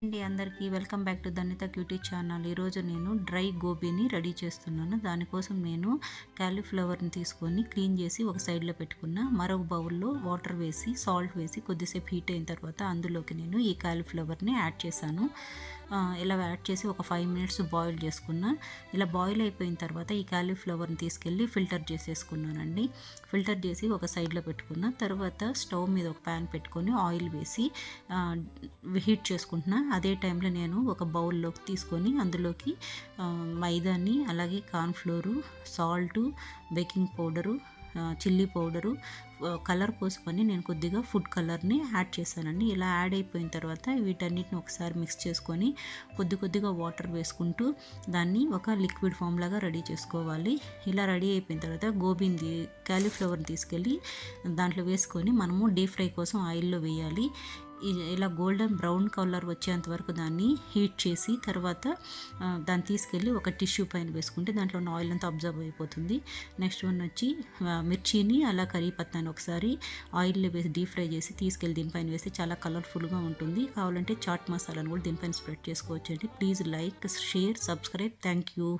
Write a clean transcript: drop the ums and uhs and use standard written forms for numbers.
అండి అందరికీ welcome back to ధన్యత క్యూటీ ఛానల్. ఈరోజు నేను డ్రై గోబీని రెడీ చేస్తున్నాను. దానికోసం నేను క్యాలీఫ్లవర్ని తీసుకొని క్లీన్ చేసి ఒక సైడ్లో పెట్టుకున్న. మరొక బౌల్లో వాటర్ వేసి సాల్ట్ వేసి కొద్దిసేపు హీట్ అయిన తర్వాత అందులోకి నేను ఈ క్యాలీఫ్లవర్ని యాడ్ చేశాను. ఇలా యాడ్ చేసి ఒక 5 మినిట్స్ బాయిల్ చేసుకున్న. ఇలా బాయిల్ అయిపోయిన తర్వాత ఈ క్యాలీఫ్లవర్ని తీసుకెళ్ళి ఫిల్టర్ చేసేసుకున్నానండి. ఫిల్టర్ చేసి ఒక సైడ్లో పెట్టుకున్న తర్వాత స్టవ్ మీద ఒక ప్యాన్ పెట్టుకొని ఆయిల్ వేసి హీట్ చేసుకుంటున్నా. అదే టైంలో నేను ఒక బౌల్లోకి తీసుకొని అందులోకి మైదాని, అలాగే cornflour, salt, baking powder, chilli powder, colour కోసమని నేను కొద్దిగా ఫుడ్ కలర్ని యాడ్ చేశానండి. ఇలా యాడ్ అయిపోయిన తర్వాత వీటన్నిటిని ఒకసారి మిక్స్ చేసుకొని కొద్దిగా వాటర్ వేసుకుంటూ దాన్ని ఒక లిక్విడ్ ఫామ్ లాగా రెడీ చేసుకోవాలి. ఇలా రెడీ అయిపోయిన తర్వాత గోబీని క్యాలీఫ్లవర్ని తీసుకెళ్ళి దాంట్లో వేసుకొని మనము డీప్ ఫ్రై కోసం ఆయిల్లో వేయాలి. ఇలా గోల్డెన్ బ్రౌన్ కలర్ వచ్చేంత వరకు దాన్ని హీట్ చేసి తర్వాత దాన్ని తీసుకెళ్ళి ఒక టిష్యూ పైన వేసుకుంటే దాంట్లో ఉన్న ఆయిల్ అంతా అబ్జర్వ్ అయిపోతుంది. నెక్స్ట్ వన్ వచ్చి మిర్చిని అలా కరివేపాకుని ఒకసారి ఆయిల్లో వేసి డీప్ ఫ్రై చేసి తీసుకెళ్ళి దీనిపైన వేస్తే చాలా కలర్ఫుల్గా ఉంటుంది. కావాలంటే చాట్ మసాలాను కూడా దీనిపైన స్ప్రెడ్ చేసుకోవచ్చు అండి. Please like, share, subscribe. Thank you.